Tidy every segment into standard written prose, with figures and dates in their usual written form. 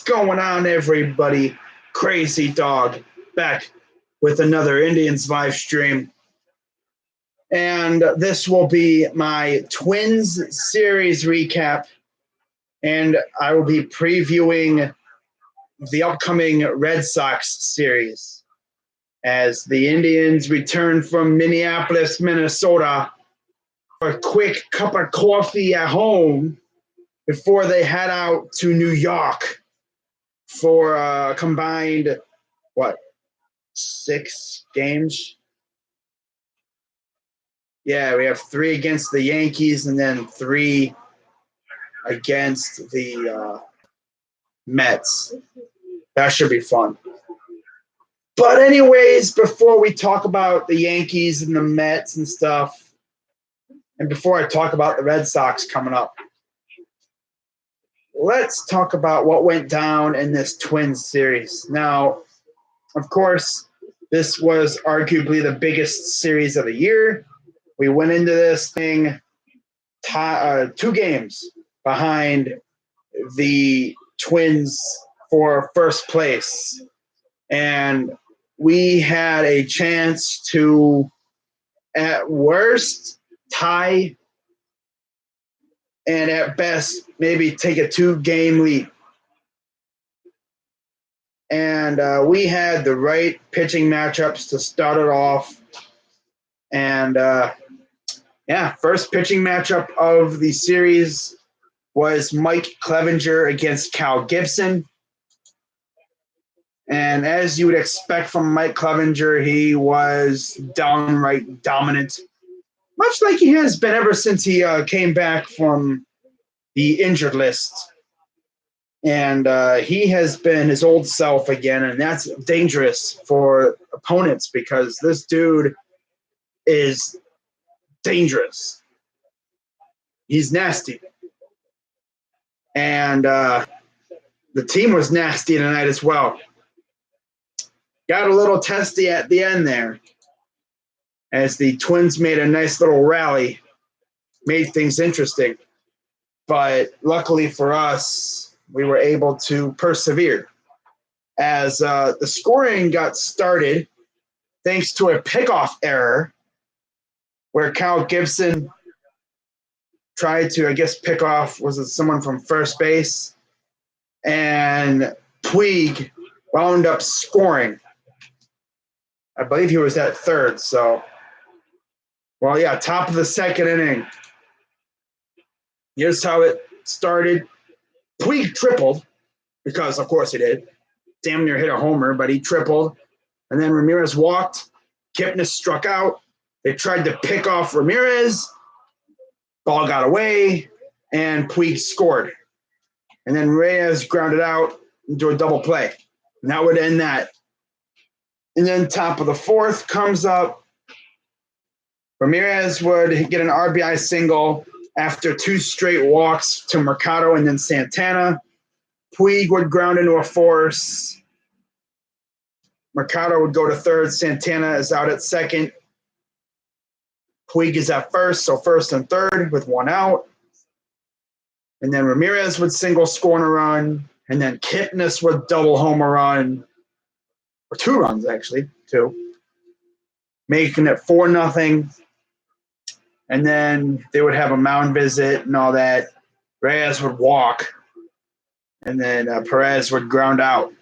going on, everybody? Crazy Dog back with another Indians live stream. And this will be my Twins series recap. And I will be previewing the upcoming Red Sox series as the Indians return from Minneapolis, Minnesota for a quick cup of coffee at home before they head out to New York for combined, 6 games? Yeah, we have 3 against the Yankees and then 3 against the Mets. That should be fun. But anyways, before we talk about the Yankees and the Mets and stuff, and before I talk about the Red Sox coming up, let's talk about what went down in this Twins series. Now, of course, this was arguably the biggest series of the year. We went into this thing 2 games behind the Twins for first place. And we had a chance to, at worst, tie, and at best, maybe take a 2-game lead. And we had the right pitching matchups to start it off. And, first pitching matchup of the series was Mike Clevinger against Cal Gibson. And as you would expect from Mike Clevinger, he was downright dominant, much like he has been ever since he came back from the injured list. And he has been his old self again, and that's dangerous for opponents because this dude is dangerous. He's nasty. And the team was nasty tonight as well. Got a little testy at the end there as the Twins made a nice little rally, made things interesting. But luckily for us, we were able to persevere as the scoring got started thanks to a pickoff error where Cal Gibson tried to, pick off, was it someone from first base? And Puig wound up scoring. I believe he was at third, so. Top of the second inning. Here's how it started. Puig tripled, because of course he did. Damn near hit a homer, but he tripled. And then Ramirez walked. Kipnis struck out. They tried to pick off Ramirez. Ball got away, and Puig scored. And then Reyes grounded out into a double play. And that would end that. And then top of the fourth comes up. Ramirez would get an RBI single after 2 straight walks to Mercado and then Santana. Puig would ground into a force. Mercado would go to third. Santana is out at second. Puig is at first, so first and third with 1 out. And then Ramirez would single score and a run. And then Kipnis would double home a run. Or 2 runs, actually, 2. Making it 4-0. And then they would have a mound visit and all that. Reyes would walk. And then Perez would ground out.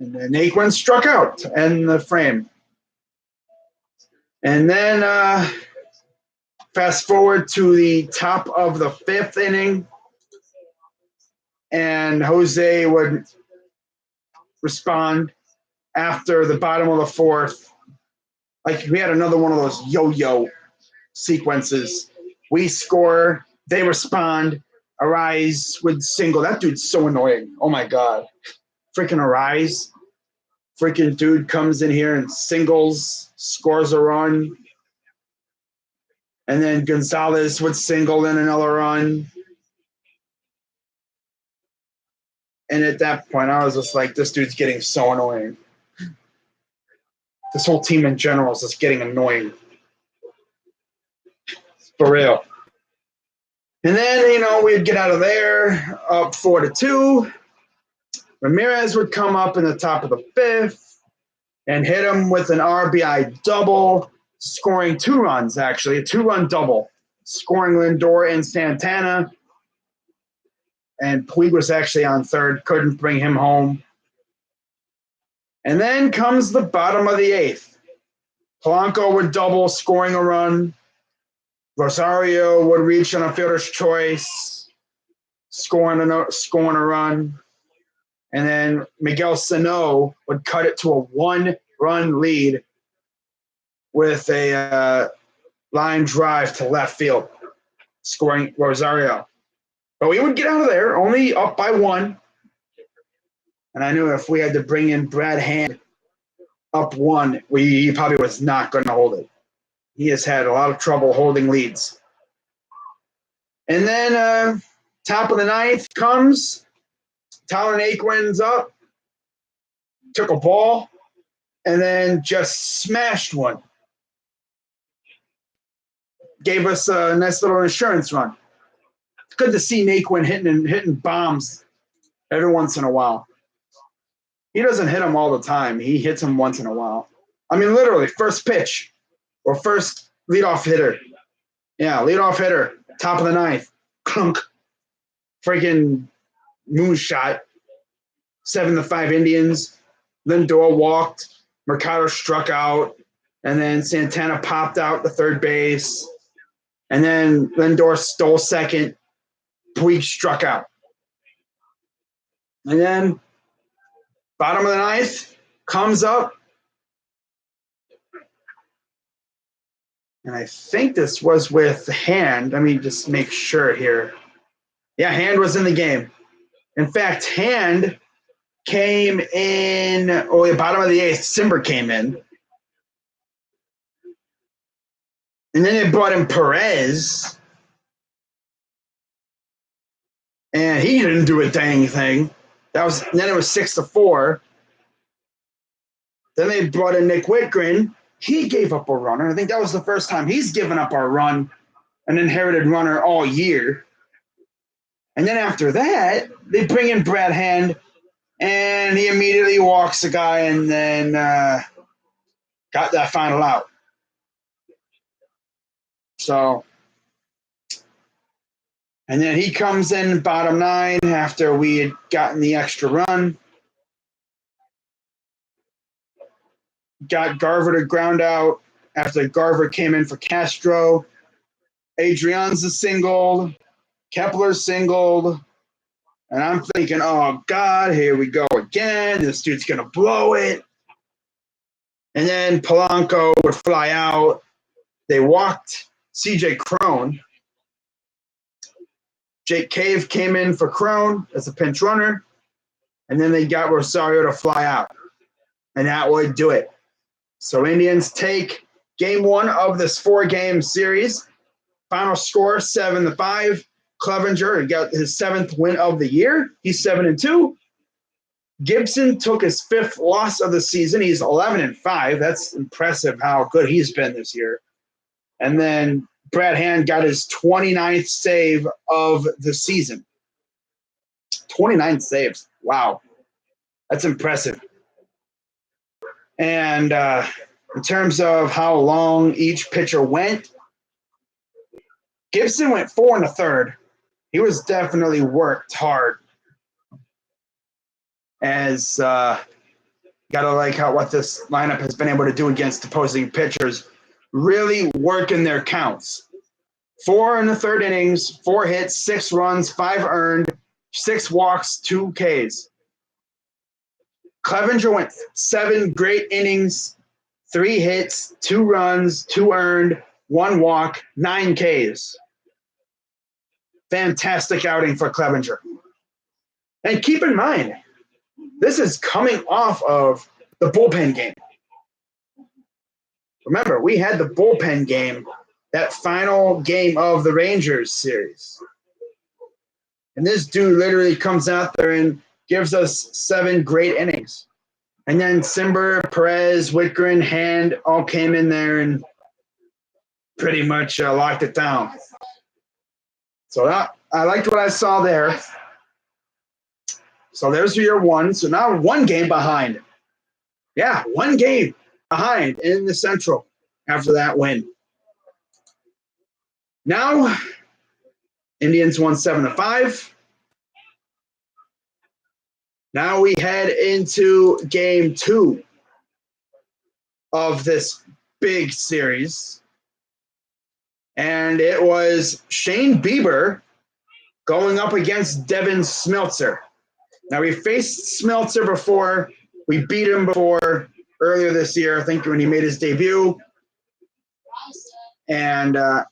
And then Naquin struck out to end the frame. And then fast forward to the top of the 5th inning. And Jose would respond after the bottom of the 4th. Like we had another one of those yo-yo sequences. We score, they respond, Arise would single. That dude's so annoying. Oh my God. Freaking Arise. Freaking dude comes in here and singles, scores a run. And then Gonzalez would single in another run. And at that point, I was just like, this dude's getting so annoying. This whole team in general is just getting annoying. For real. And then, we'd get out of there up 4-2. Ramirez would come up in the top of the fifth and hit him with an RBI double, scoring 2 runs, actually, a 2-run double, scoring Lindor and Santana. And Puig was actually on third, couldn't bring him home. And then comes the bottom of the 8th. Polanco would double, scoring a run. Rosario would reach on a fielder's choice, scoring a run. And then Miguel Sano would cut it to a 1-run lead with a line drive to left field, scoring Rosario. But we would get out of there only up by 1. And I knew if we had to bring in Brad Hand up 1, he probably was not going to hold it. He has had a lot of trouble holding leads. And then top of the 9th comes. Tyler Naquin's up, took a ball, and then just smashed one. Gave us a nice little insurance run. It's good to see Naquin hitting bombs every once in a while. He doesn't hit them all the time. He hits them once in a while. I mean, literally, first pitch or first leadoff hitter. Yeah, leadoff hitter, top of the 9th. Clunk. Freaking moonshot. 7-5 Indians. Lindor walked. Mercado struck out. And then Santana popped out to third base. And then Lindor stole second. Puig struck out. And then bottom of the 9th comes up. And I think this was with Hand. Let me just make sure here. Yeah, Hand was in the game. In fact, Hand came in, the bottom of the 8th, Simber came in. And then they brought in Perez. And he didn't do a dang thing. Then it was 6-4. Then they brought in Nick Whitgren. He gave up a runner. I think that was the first time he's given up a run, an inherited runner all year. And then after that, they bring in Brad Hand, and he immediately walks the guy and then got that final out. So, and then he comes in bottom 9 after we had gotten the extra run. Got Garver to ground out after Garver came in for Castro. Adrianza singled. Kepler singled. And I'm thinking, oh, God, here we go again. This dude's going to blow it. And then Polanco would fly out. They walked C.J. Cron. Jake Cave came in for Cron as a pinch runner. And then they got Rosario to fly out. And that would do it. So Indians take game 1 of this 4-game series. Final score, 7-5. Clevenger got his 7th win of the year. He's 7-2. Gibson took his 5th loss of the season. He's 11-5. That's impressive how good he's been this year. And then Brad Hand got his 29th save of the season. 29 saves. Wow. That's impressive. And in terms of how long each pitcher went, Gibson went 4 1/3. He was definitely worked hard. As gotta like what this lineup has been able to do against opposing pitchers, really working their counts. 4 1/3 innings, 4 hits, 6 runs, 5 earned, 6 walks, 2 Ks. Clevenger went 7 great innings, 3 hits, 2 runs, 2 earned, 1 walk, 9 Ks. Fantastic outing for Clevenger. And keep in mind, this is coming off of the bullpen game. Remember, we had the bullpen game, that final game of the Rangers series. And this dude literally comes out there and gives us 7 great innings. And then Simber, Perez, Whitgren, Hand all came in there and pretty much locked it down. So I liked what I saw there. So there's year one. So now one game behind. Yeah, one game behind in the Central after that win. Now, Indians won 7-5. Now we head into game 2 of this big series. And it was Shane Bieber going up against Devin Smeltzer. Now, we faced Smeltzer before. We beat him before earlier this year, I think, when he made his debut. And I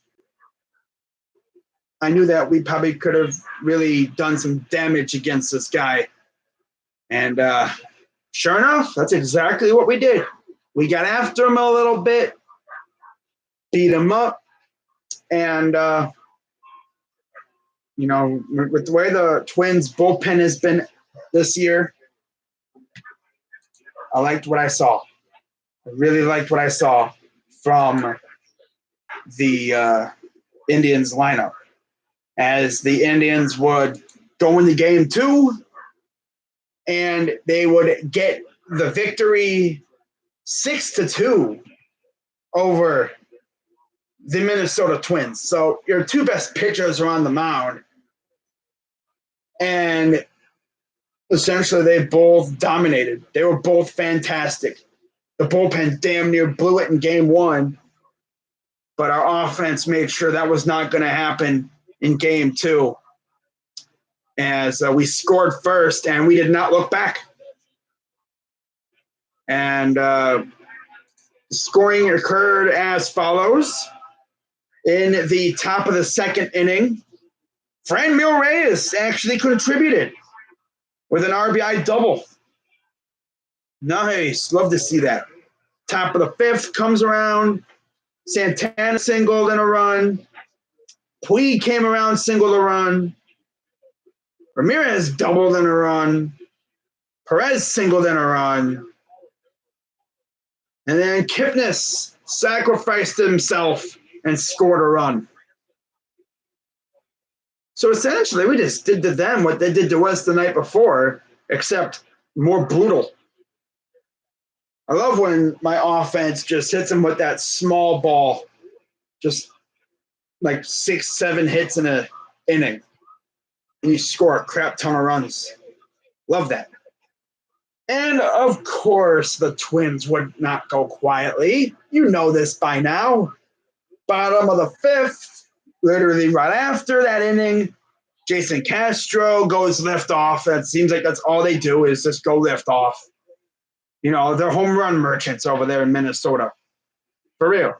knew that we probably could have really done some damage against this guy. And sure enough, that's exactly what we did. We got after him a little bit, beat him up, and with the way the Twins bullpen has been this year, I liked what I saw. I really liked what I saw from the Indians lineup, as the Indians would go into game 2 and they would get the victory 6-2 over the Minnesota Twins. So your two best pitchers are on the mound, and essentially they both dominated. They were both fantastic. The bullpen damn near blew it in game 1, but our offense made sure that was not going to happen in game 2, as we scored first and we did not look back. And scoring occurred as follows. In the top of the second inning, Franmil Reyes actually contributed with an RBI double. Nice. Love to see that. Top of the 5th comes around. Santana singled in a run. Puig came around, singled a run. Ramirez doubled in a run. Perez singled in a run. And then Kipnis sacrificed himself and scored a run. So essentially, we just did to them what they did to us the night before, except more brutal. I love when my offense just hits them with that small ball, just like 6-7 hits in an inning, and you score a crap ton of runs. Love that. And of course, the Twins would not go quietly. You know this by now. Bottom of the 5th, literally right after that inning, Jason Castro goes lift off. That seems like that's all they do is just go lift off. They're home run merchants over there in Minnesota. For real.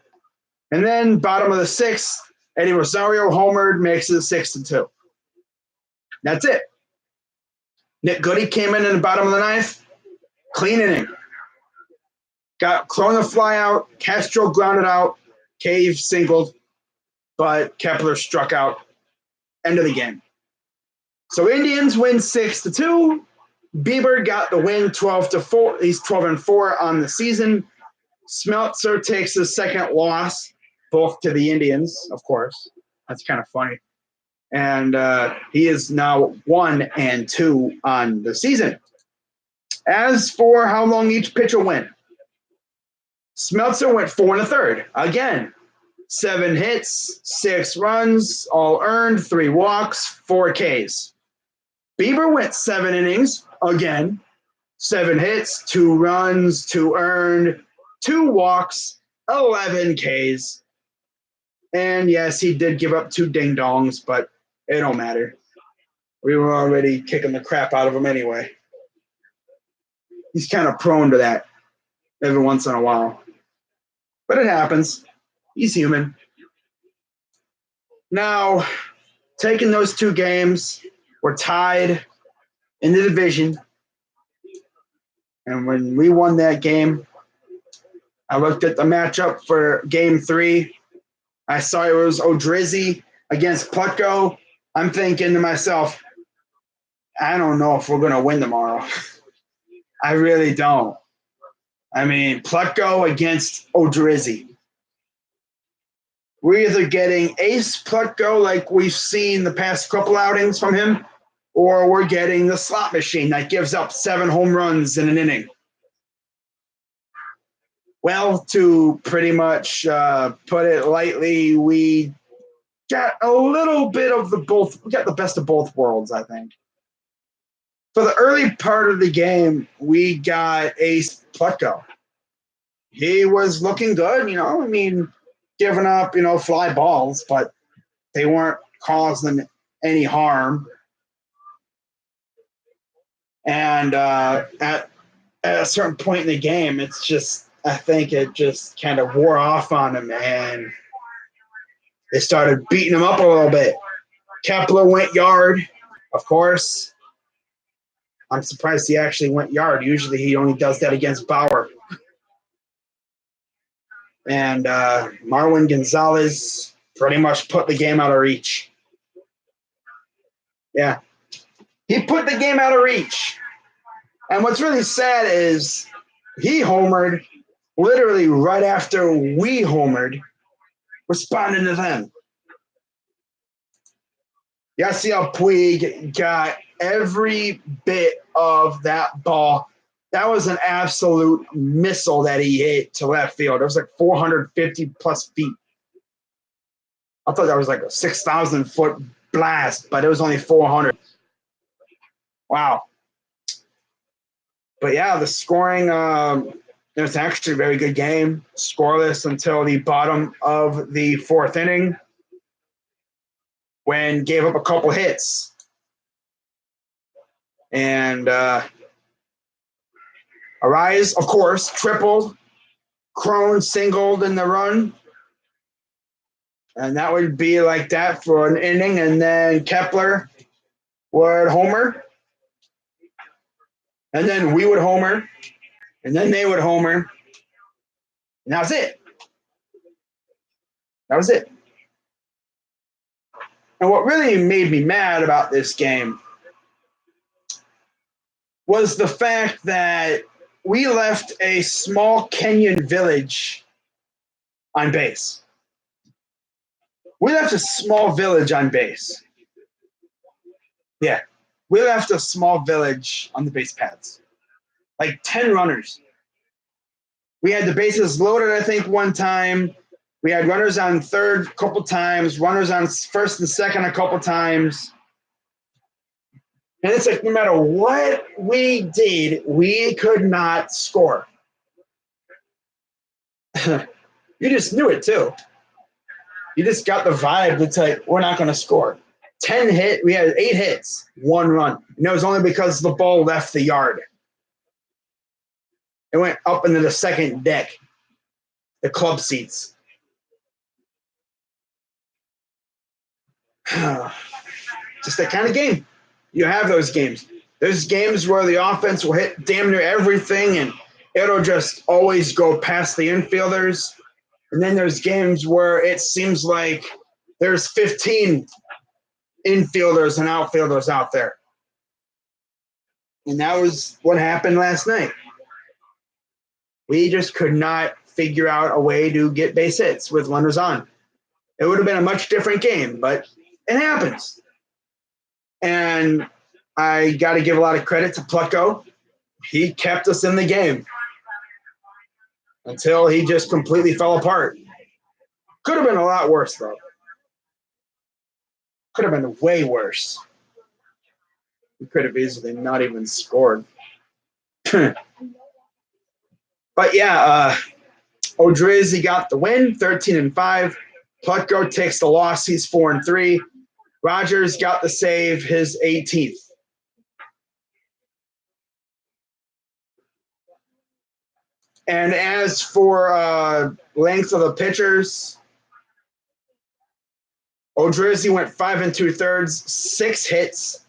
And then bottom of the 6th, Eddie Rosario homered, makes it 6-2. That's it. Nick Goody came in the bottom of the 9th. Clean inning. Got thrown the fly out. Castro grounded out. Cave singled. But Kepler struck out. End of the game. So Indians win 6-2. Bieber got the win 12-4. He's 12-4 on the season. Smeltzer takes his second loss, both to the Indians, of course. That's kind of funny. And he is now 1-2 on the season. As for how long each pitcher went, Smeltzer went 4 1/3. Again, 7 hits, 6 runs, all earned, 3 walks, 4 Ks. Bieber went 7 innings, again, 7 hits, 2 runs, 2 earned, 2 walks, 11 Ks. And yes, he did give up 2 ding-dongs, but it don't matter. We were already kicking the crap out of him anyway. He's kind of prone to that every once in a while. But it happens. He's human. Now, taking those 2 games, we're tied in the division. And when we won that game, I looked at the matchup for game 3. I saw it was Odorizzi against Plutko. I'm thinking to myself, I don't know if we're going to win tomorrow. I really don't. I mean, Plutko against Odorizzi. we're either getting Ace Plutko like we've seen the past couple outings from him, or we're getting the slot machine that gives up 7 home runs in an inning. Well, to pretty much put it lightly, we got a little bit of the both. We got the best of both worlds, I think. For the early part of the game, we got Ace Plutko. He was looking good, I mean, giving up, fly balls, but they weren't causing any harm. And at a certain point in the game, it's just, I think it just kind of wore off on him, and they started beating him up a little bit. Kepler went yard, of course. I'm surprised he actually went yard. Usually he only does that against Bauer. And Marwin Gonzalez pretty much put the game out of reach. Yeah. He put the game out of reach. And what's really sad is he homered literally right after we homered, responding to them. Yasiel Puig got every bit of that ball. That was an absolute missile that he hit to left field. It was like 450 plus feet. I thought that was like a 6,000 foot blast, but it was only 400. Wow. But yeah, the scoring, it was actually a very good game. Scoreless until the bottom of the 4th inning when gave up a couple hits. And Arraez, of course, tripled. Cron singled in the run. And that would be like that for an inning. And then Kepler would homer. And then we would homer. And then they would homer. And that was it. That was it. And what really made me mad about this game was the fact that we left a small Kenyan village on base. We left a small village on base. Yeah. We left a small village on the base paths. Like 10 runners. We had the bases loaded, I think, one time. We had runners on third a couple times, runners on first and second a couple times. And it's like no matter what we did, we could not score. You just knew it too. You just got the vibe that's like, we're not going to score. 10 hit, we had 8 hits, 1 run. And it was only because the ball left the yard. It went up into the second deck, the club seats. Just that kind of game. You have those games. There's games where the offense will hit damn near everything and it'll just always go past the infielders. And then there's games where it seems like there's 15 infielders and outfielders out there. And that was what happened last night. We just could not figure out a way to get base hits with runners on. It would have been a much different game, but it happens. And I got to give a lot of credit to Plutko. He kept us in the game until he just completely fell apart. Could have been a lot worse, though. Could have been way worse. We could have easily not even scored. But yeah, Odorizzi got the win, 13-5. Plutko takes the loss. He's 4-3. Rogers got the save, his 18th. And as for length of the pitchers, Odorizzi went 5 2/3, 6 hits,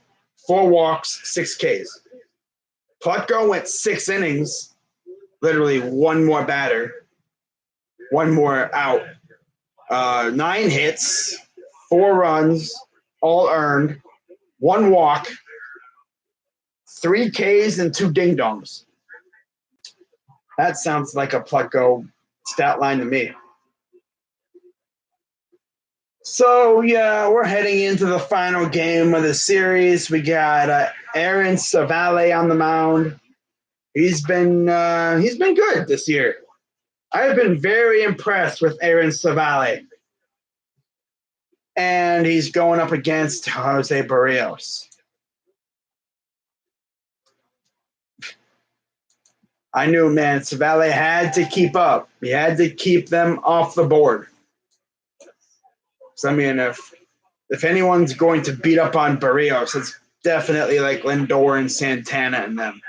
4 walks, 6 Ks. Plutko went 6 innings, literally 1 more batter, 1 more out. 9 hits, 4 runs, all earned, 1 walk, 3 Ks, and 2 ding-dongs. That sounds like a Plutko stat line to me. So, yeah, we're heading into the final game of the series. We got Aaron Savale on the mound. He's been good this year. I've been very impressed with Aaron Savale. And he's going up against Jose Barrios. I knew, man, Savale had to keep up. He had to keep them off the board. So, I mean, if anyone's going to beat up on Barrios, it's definitely like Lindor and Santana and them.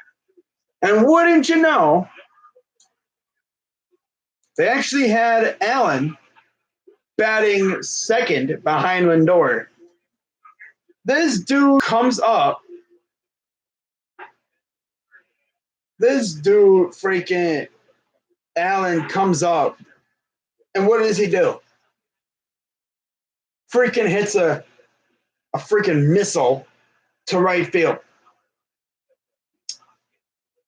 And wouldn't you know, they actually had Allen batting second behind Lindor. This dude comes up. This dude, freaking Allen, comes up. And what does he do? Freaking hits a freaking missile to right field.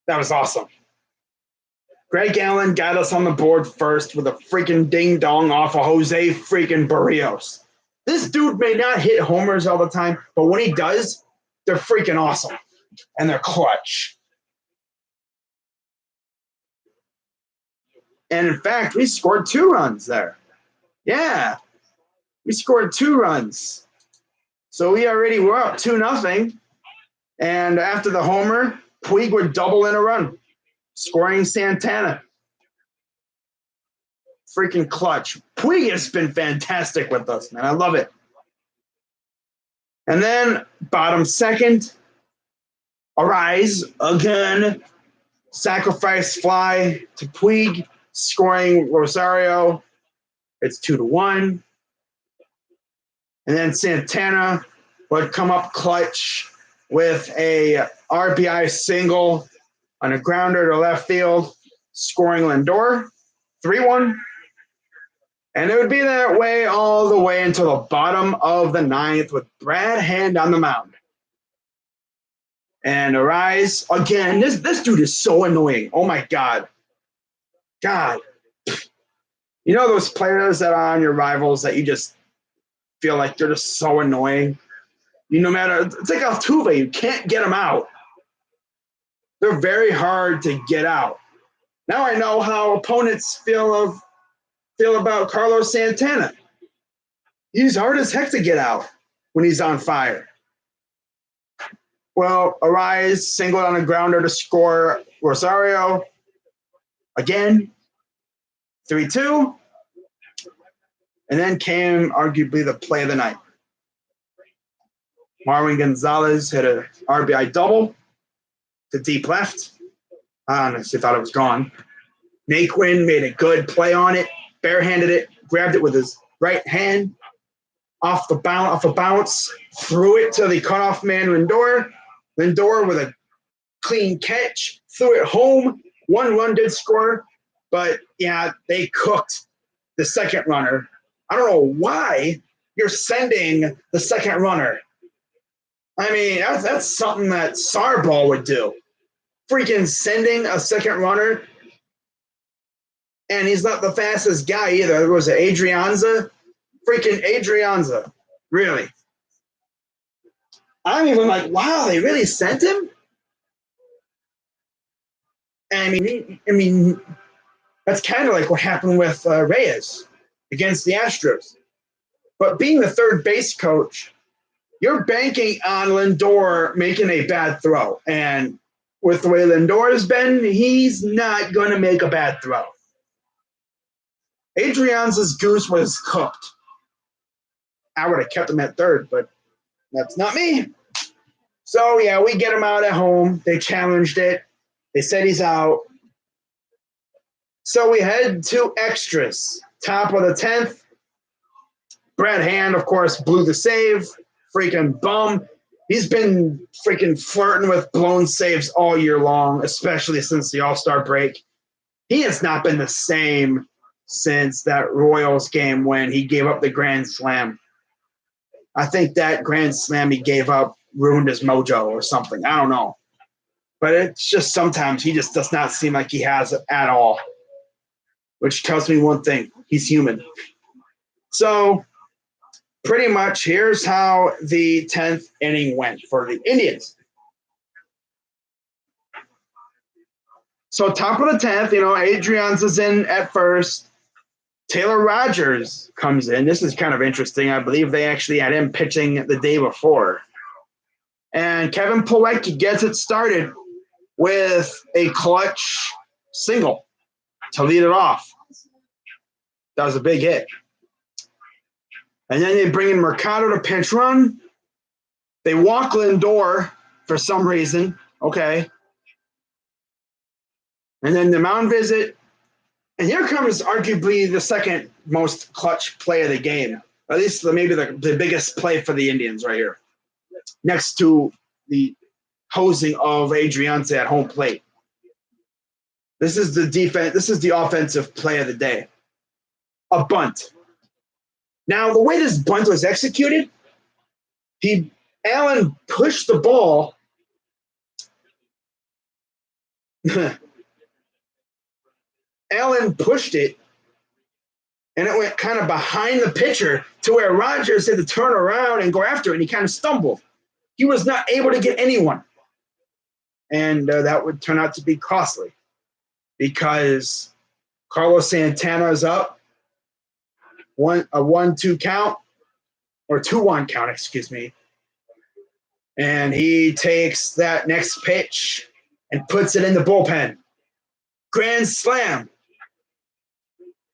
That was awesome. Greg Allen got us on the board first with a freaking ding dong off of Jose freaking Barrios. This dude may not hit homers all the time, but when he does, they're freaking awesome. And they're clutch. And in fact, we scored 2 runs there. Yeah, we scored 2 runs. So we already were up 2-0. And after the homer, Puig would double in a run, scoring Santana. Freaking clutch. Puig has been fantastic with us, man. I love it. And then bottom second, Arise again. Sacrifice fly to Puig, scoring Rosario. It's 2-1. And then Santana would come up clutch with a RBI single on a grounder to left field, scoring Lindor. 3-1. And it would be that way all the way until the bottom of the 9th with Brad Hand on the mound. And Arise, again, this dude is so annoying. Oh, my God. God. You know those players that are on your rivals that you just feel like they're just so annoying? No matter, it's like Altuve, you can't get them out. They're very hard to get out. Now I know how opponents feel about Carlos Santana. He's hard as heck to get out when he's on fire. Well, Arise singled on a grounder to score Rosario. Again, 3-2. And then came arguably the play of the night. Marwin Gonzalez hit an RBI double to deep left. I honestly thought it was gone. Naquin made a good play on it, barehanded it, grabbed it with his right hand off a bounce, threw it to the cutoff man Lindor. Lindor with a clean catch, threw it home. 1 run did score, but yeah, they cooked the second runner. I don't know why you're sending the second runner. I mean, that's something that Sarball would do. Freaking sending a second runner. And he's not the fastest guy either. It was Adrianza. Freaking Adrianza. Really. I'm even like, wow, they really sent him? I mean, that's kind of like what happened with Reyes against the Astros. But being the third base coach, you're banking on Lindor making a bad throw. And with the way Lindor has been, he's not going to make a bad throw. Adrianza's goose was cooked. I would have kept him at third, but that's not me. So, yeah, we get him out at home. They challenged it. They said he's out. So we head to extras. Top of the 10th. Brad Hand, of course, blew the save. Freaking bum. He's been freaking flirting with blown saves all year long, especially since the All-Star break. He has not been the same since that Royals game when he gave up the grand slam. I think that grand slam he gave up ruined his mojo or something. I don't know. But it's just sometimes he just does not seem like he has it at all, which tells me one thing. He's human. So pretty much here's how the 10th inning went for the Indians. So top of the 10th, Adrian's is in at first. Taylor Rogers comes in. This is kind of interesting. I believe they actually had him pitching the day before. And Kevin Pilecki gets it started with a clutch single to lead it off. That was a big hit. And then they bring in Mercado to pinch run. They walk Lindor for some reason. Okay. And then the mound visit. And here comes arguably the second most clutch play of the game. At least maybe the biggest play for the Indians right here. Next to the hosing of Adrianza at home plate. This is the defense. This is the offensive play of the day. A bunt. Now, the way this bunt was executed, Allen pushed the ball. Allen pushed it, and it went kind of behind the pitcher to where Rogers had to turn around and go after it, and he kind of stumbled. He was not able to get anyone. And that would turn out to be costly because Carlos Santana is up. A 1-2 count, or 2-1 count, excuse me. And he takes that next pitch and puts it in the bullpen. Grand slam.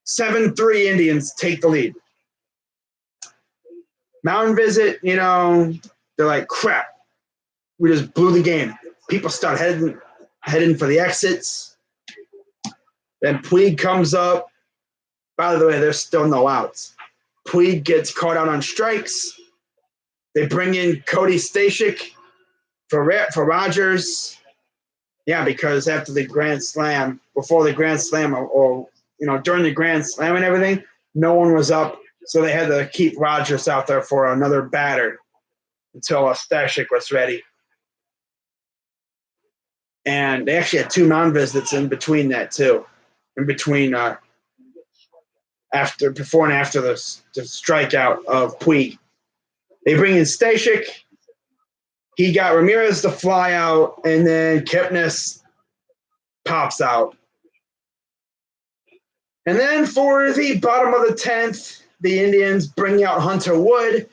7-3 Indians take the lead. Mound visit, they're like, crap. We just blew the game. People start heading for the exits. Then Puig comes up. By the way, there's still no outs. Puig gets caught out on strikes. They bring in Cody Stashik for Rogers. Yeah, because after the Grand Slam, before the Grand Slam, or during the Grand Slam and everything, no one was up, so they had to keep Rogers out there for another batter until Stashik was ready. And they actually had 2 mound visits in between that too, in between before and after the strikeout of Puig. They bring in Stashik. He got Ramirez to fly out, and then Kipnis pops out. And then for the bottom of the 10th, the Indians bring out Hunter Wood,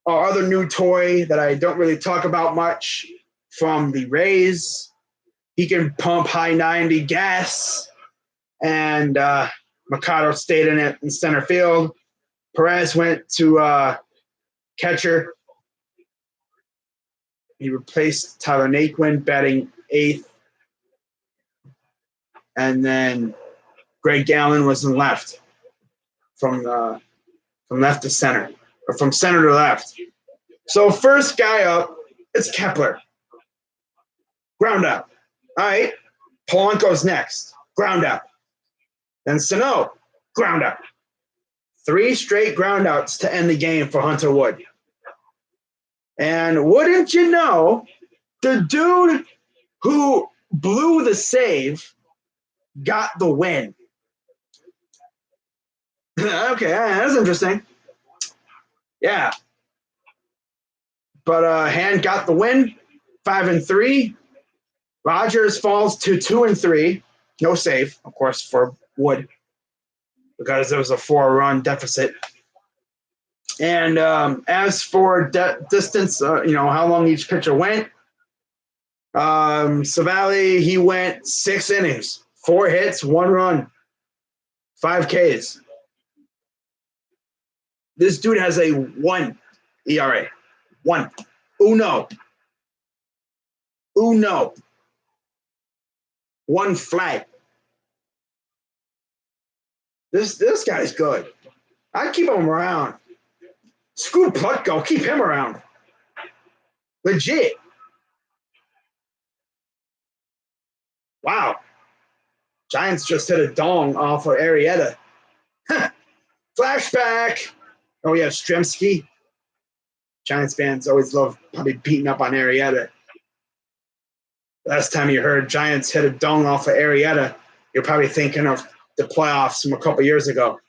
our other new toy that I don't really talk about much, from the Rays. He can pump high 90 gas, and Mercado stayed in it in center field. Perez went to catcher. He replaced Tyler Naquin, batting 8th. And then Greg Gallen was in left, from left to center, or from center to left. So first guy up, it's Kepler. Ground out. All right. Polanco's next. Ground out. Then Sano. Ground out. 3 straight ground outs to end the game for Hunter Wood. And wouldn't you know, the dude who blew the save got the win. Okay, that's interesting. Yeah. But Hand got the win, 5-3. Rogers falls to 2-3. No save, of course, for Wood, because there was a 4-run deficit. And as for distance, how long each pitcher went, Savali, he went 6 innings, 4 hits, 1 run, 5 Ks. This dude has a 1 ERA. 1. Uno. 1 flag. This guy's good. I keep him around. Screw Plutko, keep him around. Legit. Wow. Giants just hit a dong off of Arrieta. Flashback. Oh, yeah, Stremski. Giants fans always love probably beating up on Arrieta. Last time you heard Giants hit a dong off of Arrieta, you're probably thinking of the playoffs from a couple years ago.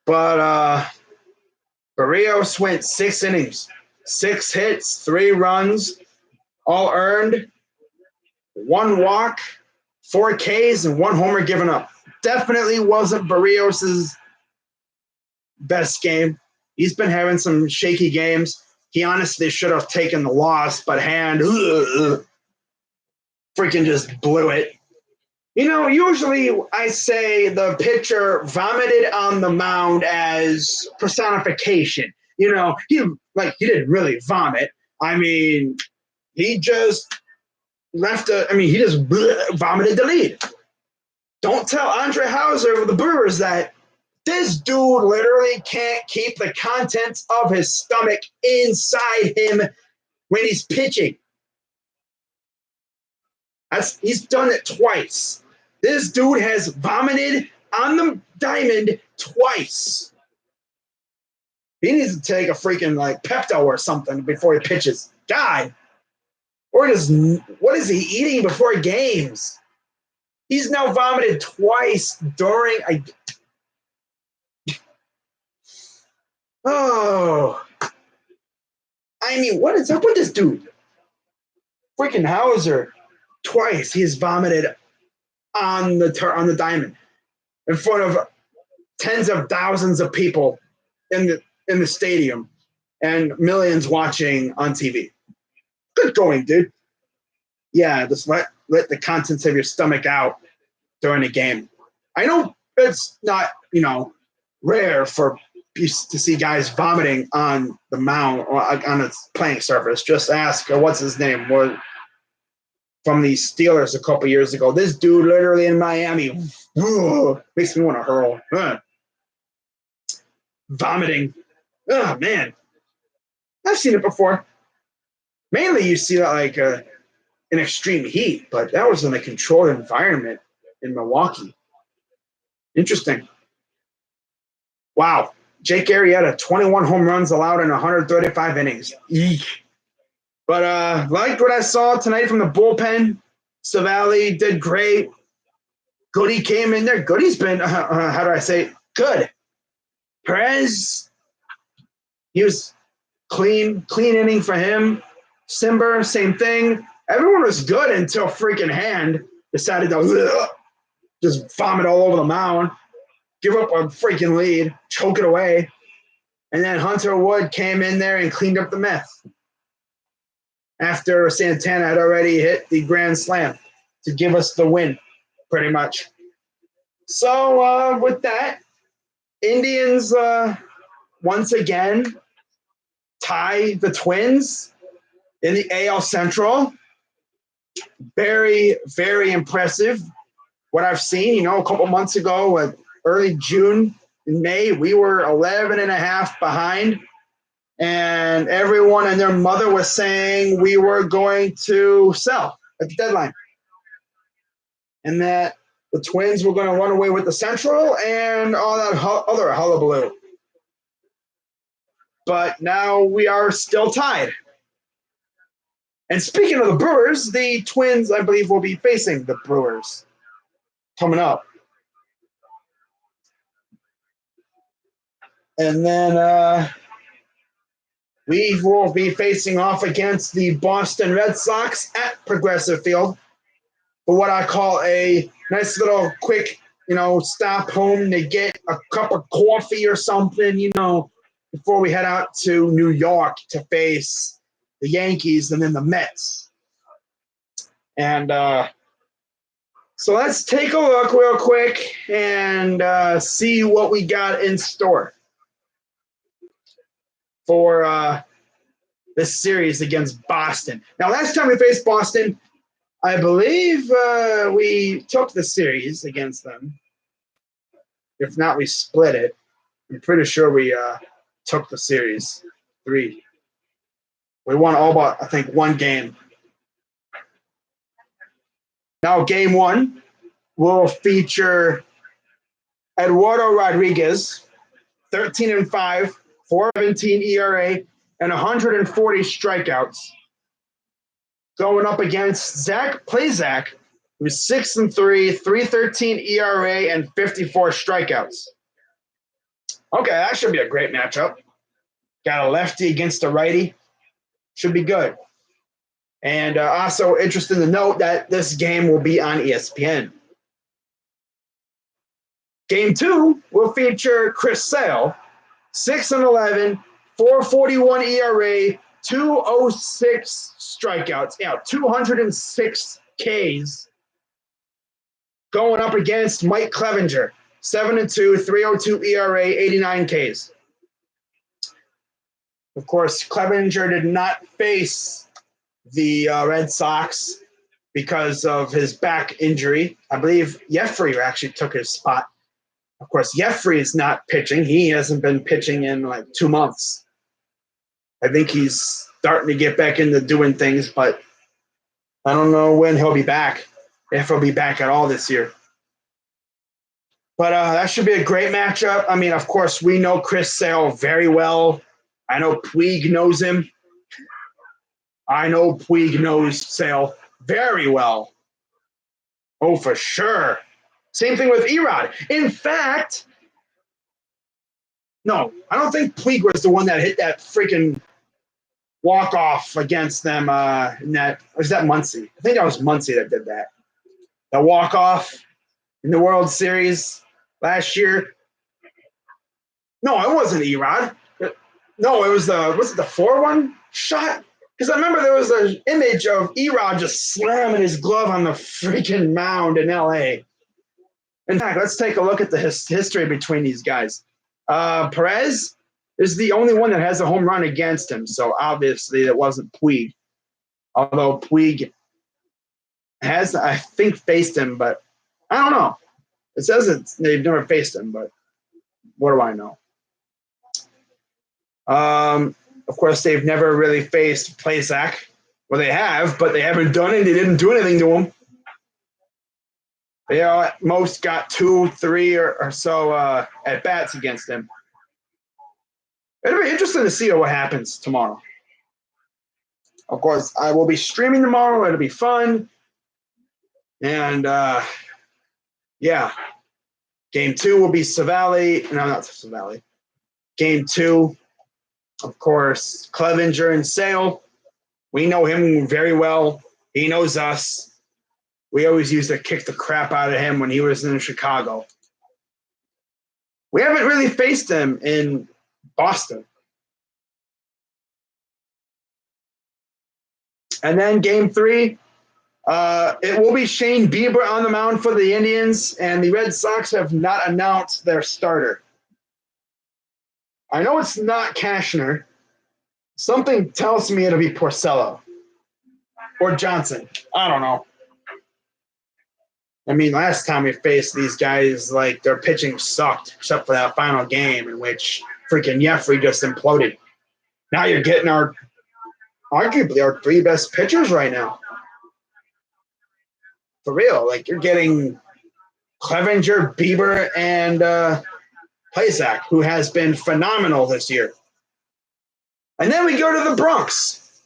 But Barrios went 6 innings, 6 hits, 3 runs, all earned, 1 walk, 4 Ks, and 1 homer given up. Definitely wasn't Barrios' best game. He's been having some shaky games. He honestly should have taken the loss, but Hand freaking just blew it. You know, usually I say the pitcher vomited on the mound as personification. You know, he didn't really vomit. I mean, he just he just vomited the lead. Don't tell Andre Hauser of the Brewers that this dude literally can't keep the contents of his stomach inside him when he's pitching. He's done it twice. This dude has vomited on the diamond twice. He needs to take a freaking Pepto or something before he pitches. God. What is he eating before games? He's now vomited twice during Oh. I mean, what is up with this dude? Freaking Hauser. Twice he's vomited on the diamond in front of tens of thousands of people in the stadium and millions watching on TV. Good going, dude. Yeah, just let the contents of your stomach out during a game. I know it's not, rare to see guys vomiting on the mound or on a playing surface. Just ask, what's his name? From the Steelers a couple years ago. This dude literally in Miami makes me want to hurl. Vomiting. Oh, man. I've seen it before. Mainly you see that in extreme heat, but that was in a controlled environment in Milwaukee. Interesting. Wow. Jake Arrieta, 21 home runs allowed in 135 innings. Eek. But liked what I saw tonight from the bullpen. Savali did great. Goody came in there. Goody's been, how do I say, good. Perez, he was clean inning for him. Simber, same thing. Everyone was good until freaking Hand decided to just vomit all over the mound, give up a freaking lead, choke it away. And then Hunter Wood came in there and cleaned up the mess after Santana had already hit the grand slam to give us the win, pretty much. So with that, Indians once again tie the Twins in the AL Central. Very, very impressive what I've seen. A couple months ago, early June and May, we were 11.5 behind. And everyone and their mother was saying we were going to sell at the deadline. And that the Twins were going to run away with the Central and all that other hullabaloo. But now we are still tied. And speaking of the Brewers, the Twins, I believe, will be facing the Brewers coming up. And then we will be facing off against the Boston Red Sox at Progressive Field for what I call a nice little quick, stop home to get a cup of coffee or something, before we head out to New York to face the Yankees and then the Mets. And so let's take a look real quick and see what we got in store for this series against Boston. Now, last time we faced Boston, I believe we took the series against them. If not, we split it. I'm pretty sure we took the series 3. We won all but, I think, 1 game. Now, game 1 will feature Eduardo Rodriguez, 13-5, 4.17 ERA, and 140 strikeouts, going up against Zach Plesac, who's 6-3, 3.13 ERA, and 54 strikeouts. Okay, that should be a great matchup. Got a lefty against a righty. Should be good. And also interesting to note that this game will be on ESPN. Game 2 will feature Chris Sale, 6-11, 4.41 ERA, 206 strikeouts, 206 Ks, going up against Mike Clevinger, 7-2, 3.02 ERA, 89 Ks. Of course, Clevinger did not face the Red Sox because of his back injury. I believe Jeffrey actually took his spot. Of course, Jeffrey is not pitching. He hasn't been pitching in like 2 months. I think he's starting to get back into doing things, but I don't know when he'll be back, if he'll be back at all this year. But that should be a great matchup. I mean, of course, we know Chris Sale very well. I know Puig knows him. I know Puig knows Sale very well. Oh, for sure. Same thing with Erod. In fact, no, I don't think Puig was the one that hit that freaking walk-off against them in that, or was that Muncy? I think that was Muncy that did that. The walk-off in the World Series last year. No, it wasn't Erod. No, it was the 4-1 shot? Because I remember there was an image of Erod just slamming his glove on the freaking mound in L.A. In fact, let's take a look at the history between these guys. Perez is the only one that has a home run against him, so obviously it wasn't Puig. Although Puig has, I think, faced him, but I don't know. It says they've never faced him, but what do I know? Of course, they've never really faced Plesac. Well, they have, but they haven't done it. They didn't do anything to him. They at most got 2, 3 or so at bats against him. It'll be interesting to see what happens tomorrow. Of course, I will be streaming tomorrow. It'll be fun. And, yeah. Game 2 will be Savali. No, not Savali. Game 2, of course, Clevinger and Sale. We know him very well. He knows us. We always used to kick the crap out of him when he was in Chicago. We haven't really faced him in Boston. And then game 3, it will be Shane Bieber on the mound for the Indians, and the Red Sox have not announced their starter. I know it's not Cashner. Something tells me it'll be Porcello or Johnson. I don't know. I mean, last time we faced these guys, like, their pitching sucked, except for that final game in which freaking Jeffrey just imploded. Now you're getting arguably our 3 best pitchers right now. For real. Like, you're getting Clevinger, Bieber, and Plesac, who has been phenomenal this year. And then we go to the Bronx.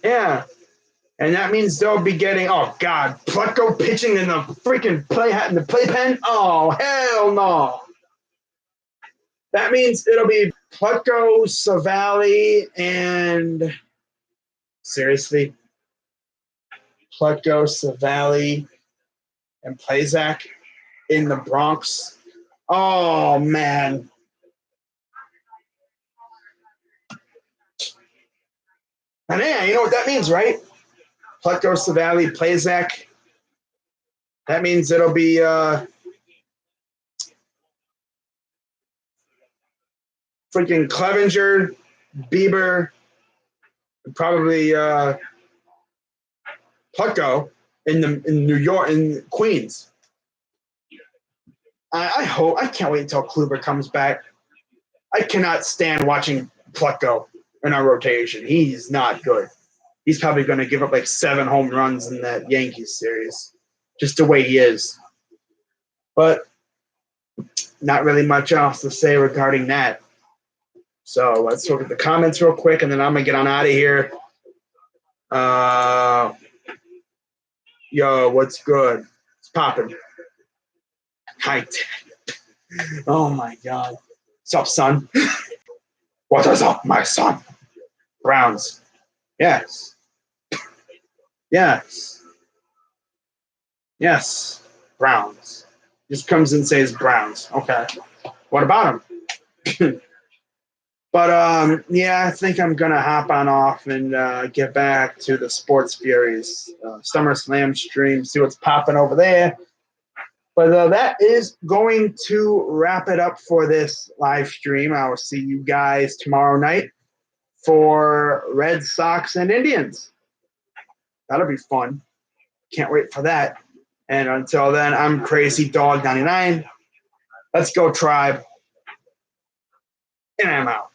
Yeah. And that means they'll be getting, oh, God, Plutko pitching in the freaking playpen? Oh, hell no. That means it'll be Plutko, Savali, and seriously, Plutko, Savali, and Plesac in the Bronx. Oh, man. And yeah, you know what that means, right? Plutko, Savali, Plesac. That means it'll be freaking Clevinger, Bieber, probably Plutko in New York, in Queens. I can't wait until Kluber comes back. I cannot stand watching Plutko in our rotation. He's not good. He's probably going to give up like 7 home runs in that Yankees series, just the way he is. But not really much else to say regarding that. So let's look at the comments real quick, and then I'm going to get on out of here. Yo, what's good? It's popping. Hi. Oh my God. What's up, son? What is up, my son? Browns. Yes. Yes. Yes. Browns. Just comes and says Browns. Okay. What about him? But yeah, I think I'm gonna hop on off and get back to the Sports Furies SummerSlam stream, see what's popping over there. But that is going to wrap it up for this live stream. I will see you guys tomorrow night for Red Sox and Indians. That'll be fun. Can't wait for that. And until then, I'm Crazy Dog 99. Let's go, Tribe. And I'm out.